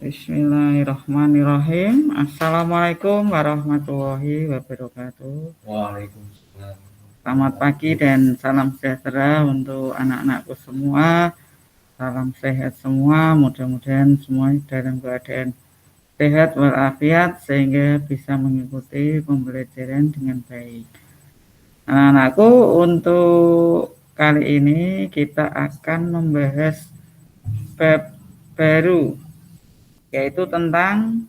Bismillahirrahmanirrahim. Assalamualaikum warahmatullahi wabarakatuh. Waalaikumsalam. Selamat pagi dan salam sejahtera untuk anak-anakku semua. Salam sehat semua. Mudah-mudahan semua dalam keadaan sehat walafiat sehingga bisa mengikuti pembelajaran dengan baik. Anak-anakku, untuk kali ini kita akan membahas bab baru, yaitu tentang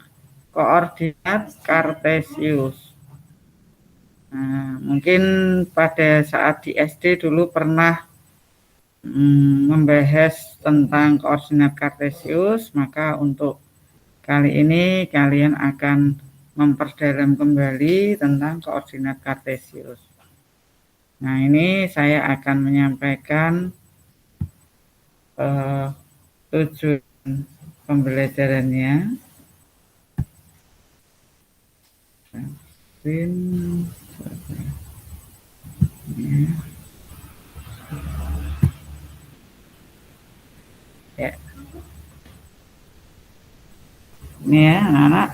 koordinat kartesius. Nah, mungkin pada saat di SD dulu pernah membahas tentang koordinat kartesius, maka untuk kali ini kalian akan memperdalam kembali tentang koordinat kartesius. Nah, ini saya akan menyampaikan tujuan pembelajarannya. Ya. Ini ya anak-anak,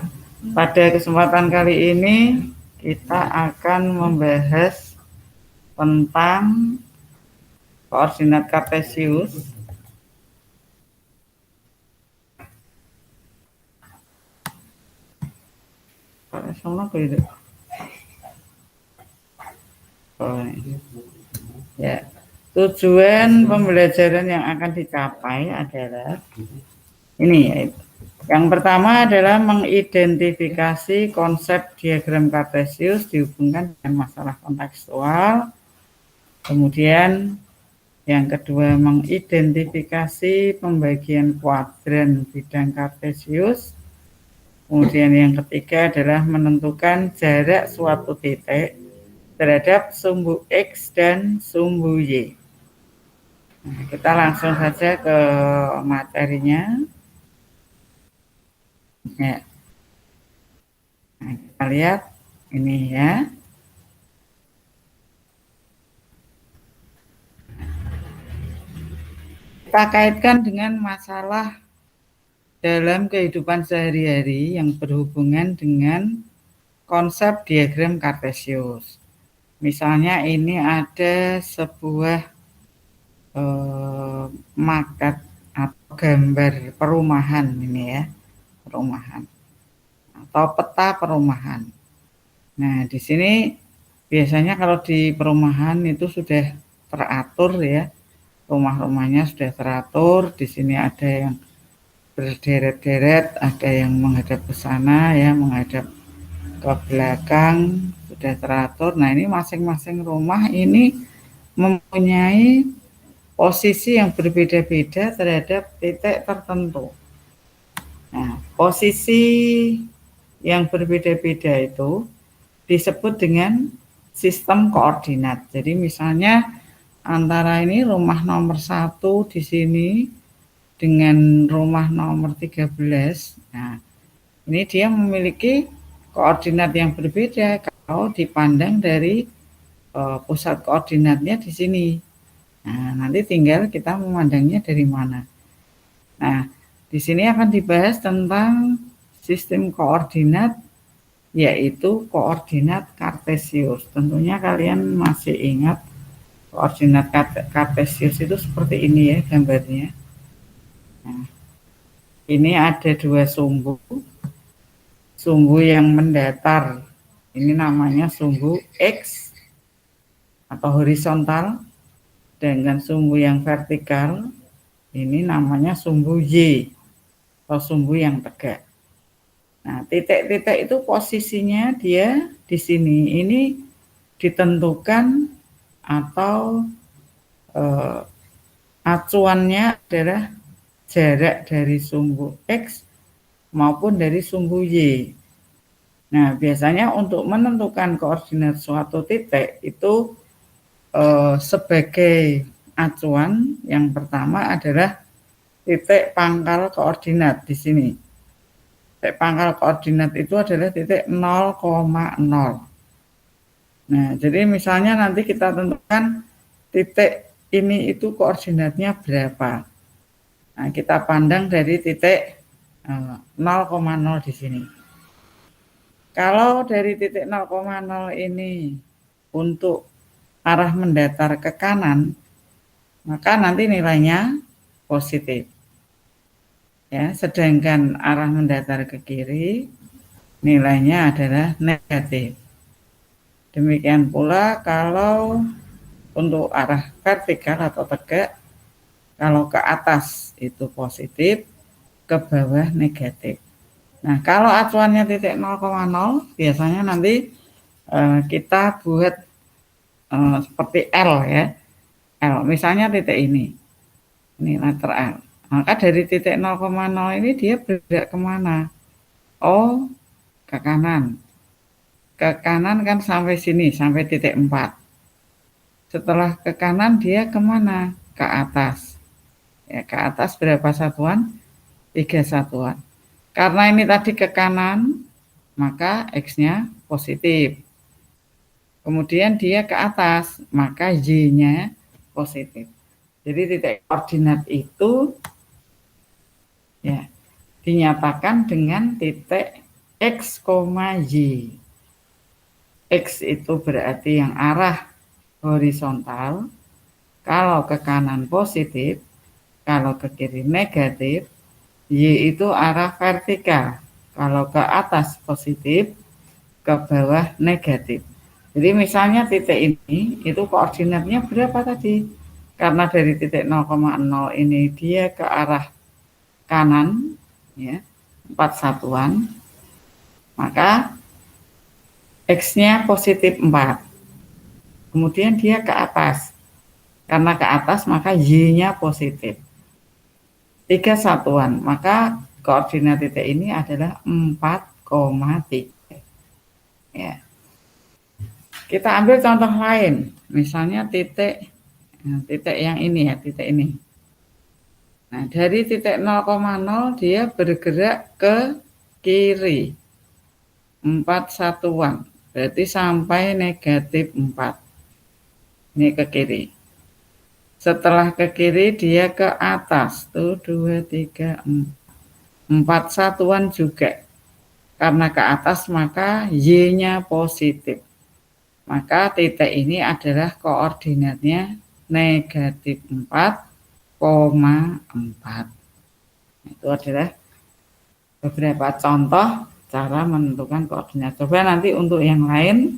pada kesempatan kali ini kita akan membahas tentang koordinat kartesius. Ya, tujuan pembelajaran yang akan dicapai adalah ini, yaitu yang pertama adalah mengidentifikasi konsep diagram kartesius dihubungkan dengan masalah kontekstual. Kemudian yang kedua, mengidentifikasi pembagian kuadran bidang kartesius. Kemudian yang ketiga adalah menentukan jarak suatu titik terhadap sumbu X dan sumbu Y. Nah, kita langsung saja ke materinya. Ya. Nah, kita lihat ini ya. Kita kaitkan dengan masalah dalam kehidupan sehari-hari yang berhubungan dengan konsep diagram kartesius. Misalnya ini ada sebuah maket atau gambar perumahan ini ya, perumahan atau peta perumahan. Nah, di sini biasanya kalau di perumahan itu sudah teratur ya, rumah-rumahnya sudah teratur. Di sini ada yang berderet-deret, ada yang menghadap ke sana ya, menghadap ke belakang, sudah teratur. Nah, ini masing-masing rumah ini mempunyai posisi yang berbeda-beda terhadap titik tertentu. Nah, posisi yang berbeda-beda itu disebut dengan sistem koordinat. Jadi misalnya antara ini rumah nomor 1 di sini dengan rumah nomor 13. Nah, ini dia memiliki koordinat yang berbeda kalau dipandang dari pusat koordinatnya di sini. Nah, nanti tinggal kita memandangnya dari mana. Nah, di sini akan dibahas tentang sistem koordinat, yaitu koordinat kartesius. Tentunya kalian masih ingat koordinat kartesius itu seperti ini ya gambarnya. Nah, ini ada dua sumbu. Sumbu yang mendatar ini namanya sumbu X atau horizontal, dengan sumbu yang vertikal ini namanya sumbu Y atau sumbu yang tegak. Nah, titik-titik itu posisinya dia di sini. Ini ditentukan atau acuannya adalah jarak dari sumbu X maupun dari sumbu Y. Nah, biasanya untuk menentukan koordinat suatu titik itu sebagai acuan yang pertama adalah titik pangkal koordinat di sini. Titik pangkal koordinat itu adalah titik 0,0. Nah, jadi misalnya nanti kita tentukan titik ini itu koordinatnya berapa. Nah, kita pandang dari titik 0,0 di sini. Kalau dari titik 0,0 ini untuk arah mendatar ke kanan, maka nanti nilainya positif. Ya, sedangkan arah mendatar ke kiri nilainya adalah negatif. Demikian pula kalau untuk arah vertikal atau tegak, kalau ke atas itu positif, ke bawah negatif. Nah, kalau acuannya titik 0,0 biasanya nanti kita buat seperti L ya. L misalnya titik ini letter L. Maka dari titik 0,0 ini dia bergerak kemana? Oh, ke kanan. Ke kanan kan sampai sini, sampai titik 4. Setelah ke kanan dia kemana? Ke atas. Ya, ke atas berapa satuan? 3 satuan. Karena ini tadi ke kanan, maka X-nya positif. Kemudian dia ke atas, maka Y-nya positif. Jadi titik koordinat itu ya dinyatakan dengan titik X, Y. X itu berarti yang arah horizontal, kalau ke kanan positif, kalau ke kiri negatif. Y itu arah vertikal, kalau ke atas positif, ke bawah negatif. Jadi misalnya titik ini itu koordinatnya berapa tadi? Karena dari titik 0,0 ini dia ke arah kanan ya, 4 satuan, maka X-nya positif 4. Kemudian dia ke atas. Karena ke atas maka Y-nya positif 3 satuan, maka koordinat titik ini adalah 4,3. Ya. Kita ambil contoh lain, misalnya titik yang ini ya, titik ini. Nah, dari titik 0,0 dia bergerak ke kiri 4 satuan, berarti sampai negatif 4. Ini ke kiri. Setelah ke kiri dia ke atas, tuh 2, 3, 4 satuan juga. Karena ke atas maka Y-nya positif. Maka titik ini adalah koordinatnya negatif 4,4. Itu adalah beberapa contoh cara menentukan koordinat. Coba nanti untuk yang lain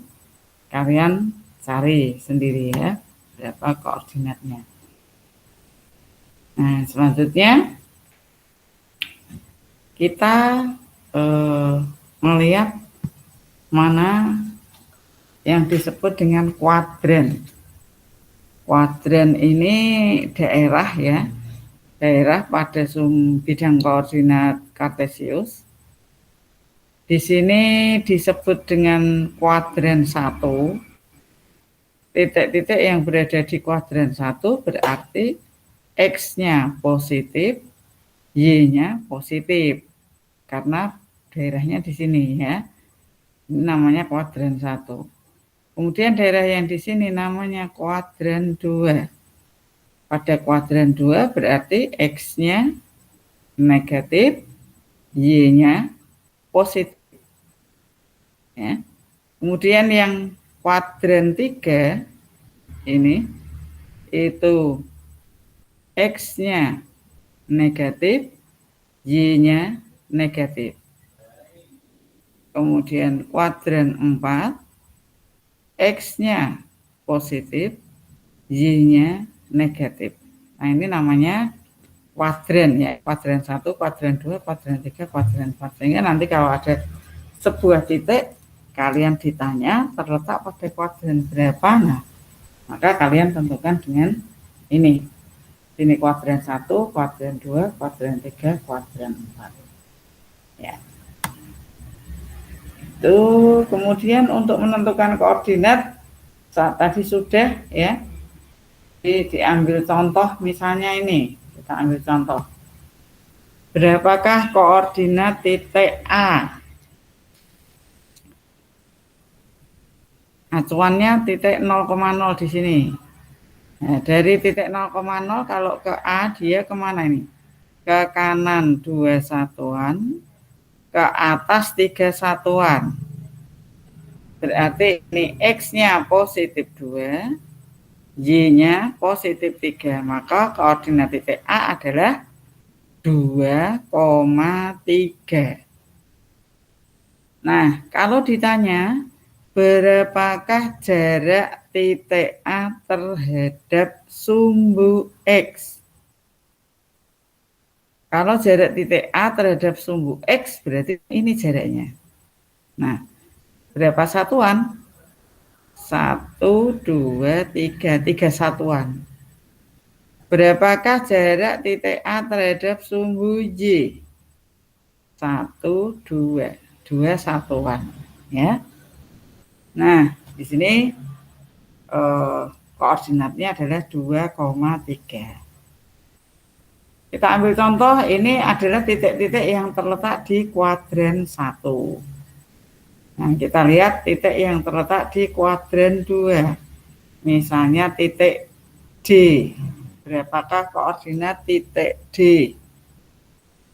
kalian cari sendiri ya berapa koordinatnya. Nah, selanjutnya kita melihat mana yang disebut dengan kuadran. Kuadran ini daerah ya, daerah pada bidang koordinat kartesius. Di sini disebut dengan kuadran 1. Titik-titik yang berada di kuadran 1 berarti X-nya positif, Y-nya positif. Karena daerahnya di sini ya. Ini namanya kuadran 1. Kemudian daerah yang di sini namanya kuadran 2. Pada kuadran 2 berarti X-nya negatif, Y-nya positif. Ya. Kemudian yang kuadran 3 ini itu X-nya negatif, Y-nya negatif. Kemudian kuadran 4, X-nya positif, Y-nya negatif. Nah, ini namanya kuadran ya. Kuadran 1, kuadran 2, kuadran 3, kuadran 4. Sehingga nanti kalau ada sebuah titik, kalian ditanya terletak pada kuadran berapa, nah, maka kalian tentukan dengan ini. Ini kuadran 1, kuadran 2, kuadran 3, kuadran 4. Ya. Itu kemudian untuk menentukan koordinat saat tadi sudah ya. Diambil contoh misalnya ini. Kita ambil contoh. Berapakah koordinat titik A? Acuannya titik 0,0 di sini. Nah, dari titik 0,0 kalau ke A dia kemana ini? ke kanan 2 satuan, ke atas 3 satuan. Berarti ini X-nya positif 2, Y-nya positif 3. Maka koordinat titik A adalah 2,3. Nah, kalau ditanya berapakah jarak titik A terhadap sumbu X? Kalau jarak titik A terhadap sumbu X berarti ini jaraknya. Nah, berapa satuan? 1, 2, 3, 3 satuan. Berapakah jarak titik A terhadap sumbu Y? 1, 2, 2 satuan. Ya. Nah, di sini koordinatnya adalah 2,3. Kita ambil contoh, ini adalah titik-titik yang terletak di kuadran 1. Nah, kita lihat titik yang terletak di kuadran 2. Misalnya titik D. Berapakah koordinat titik D?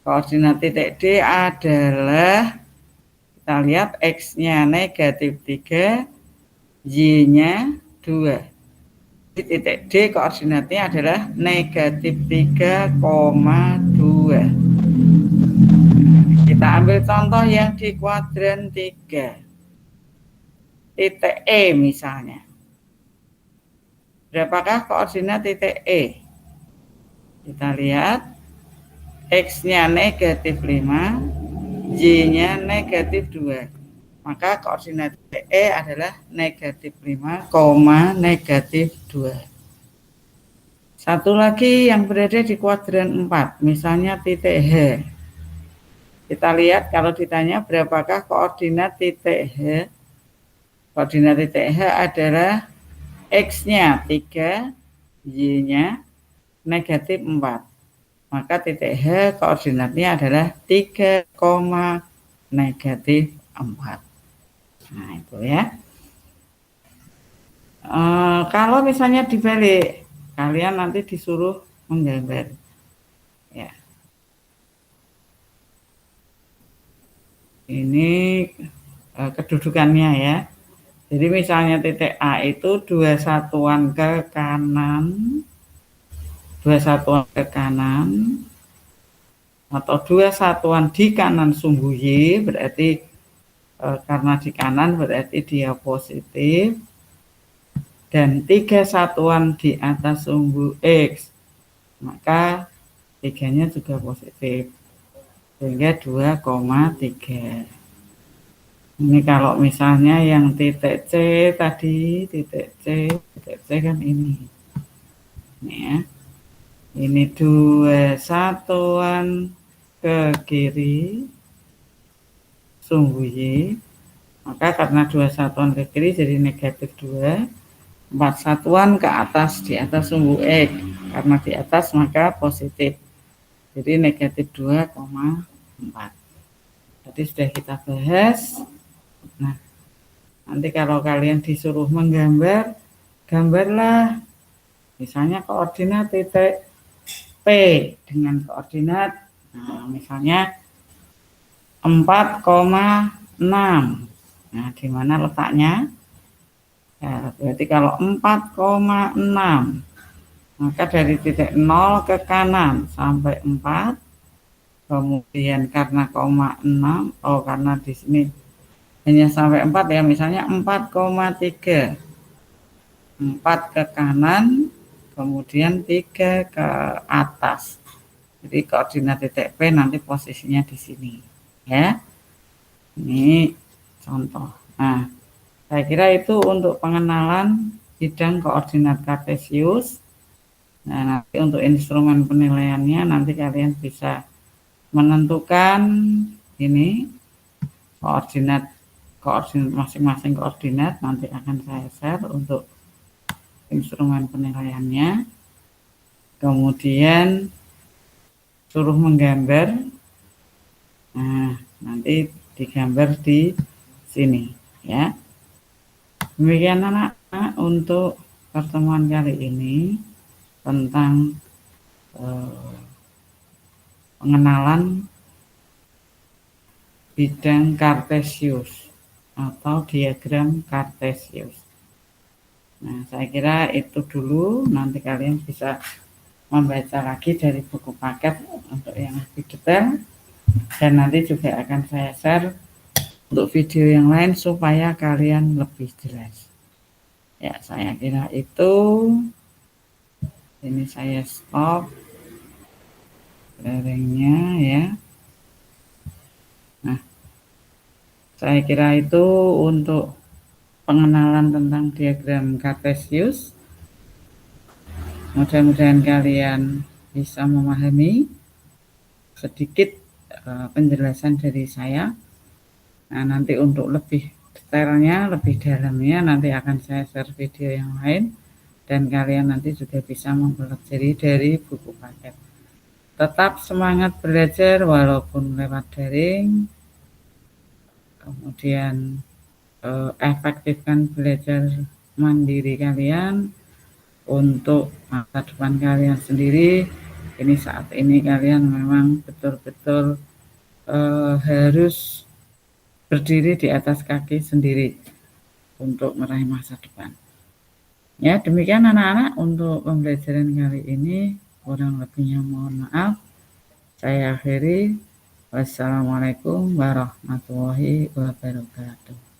Koordinat titik D adalah, kita lihat X-nya negatif 3, Y-nya 2. Titik D koordinatnya adalah negatif 3,2. Kita ambil contoh yang di kuadran 3. Titik E misalnya. Berapakah koordinat titik E? Kita lihat X-nya negatif 5, Y-nya negatif 2. Maka koordinat titik E adalah negatif 5, negatif 2. Satu lagi yang berada di kuadran 4, misalnya titik H. Kita lihat kalau ditanya berapakah koordinat titik H. Koordinat titik H adalah X-nya 3, Y-nya negatif 4. Maka titik H koordinatnya adalah 3, negatif 4. Nah itu ya. Kalau misalnya dibalik, kalian nanti disuruh menggambar. Ya. Ini kedudukannya ya. Jadi misalnya titik A itu 2 satuan ke kanan, 2 satuan ke kanan, atau 2 satuan di kanan sumbu Y, berarti karena di kanan berarti dia positif, dan 3 satuan di atas sumbu X, maka 3-nya juga positif, sehingga 2,3. Ini kalau misalnya yang titik C tadi, titik C kan ini ya. Ini 2 satuan ke kiri sumbu Y, maka karena 2 satuan ke kiri jadi negatif 2. 4 satuan ke atas di atas sumbu X, karena di atas maka positif, jadi negatif 2,4. Tadi sudah kita bahas. Nah, nanti kalau kalian disuruh menggambar, gambarlah misalnya koordinat titik P dengan koordinat misalnya 4,6. Nah, di mana letaknya? Ya, berarti kalau 4,6, maka dari titik 0 ke kanan sampai 4, kemudian karena 0,6, karena di sini hanya sampai 4 ya, misalnya 4,3. 4 ke kanan, kemudian 3 ke atas. Jadi koordinat titik P nanti posisinya di sini ya. Ini contoh. Nah, saya kira itu untuk pengenalan bidang koordinat kartesius. Nah, nanti untuk instrumen penilaiannya nanti kalian bisa menentukan ini koordinat masing-masing koordinat nanti akan saya share untuk instrumen penilaiannya. Kemudian suruh menggambar. Nah, nanti digambar di sini ya. Demikian anak-anak untuk pertemuan kali ini tentang pengenalan bidang Kartesius atau diagram Kartesius. Nah, saya kira itu dulu, nanti kalian bisa membaca lagi dari buku paket untuk yang lebih detail, dan nanti juga akan saya share untuk video yang lain supaya kalian lebih jelas. Ya, saya kira itu. Ini saya stop sharingnya ya. Nah, saya kira itu untuk pengenalan tentang diagram Kartesius. Mudah-mudahan kalian bisa memahami sedikit penjelasan dari saya. Nah, nanti untuk lebih detailnya, lebih dalamnya nanti akan saya share video yang lain, dan kalian nanti juga bisa mempelajari dari buku paket. Tetap semangat belajar walaupun lewat daring, kemudian efektifkan belajar mandiri kalian untuk masa depan kalian sendiri. Ini saat ini kalian memang betul-betul harus berdiri di atas kaki sendiri untuk meraih masa depan. Ya, demikian anak-anak untuk pembelajaran kali ini. Kurang lebihnya mohon maaf. Saya akhiri. Wassalamualaikum warahmatullahi wabarakatuh.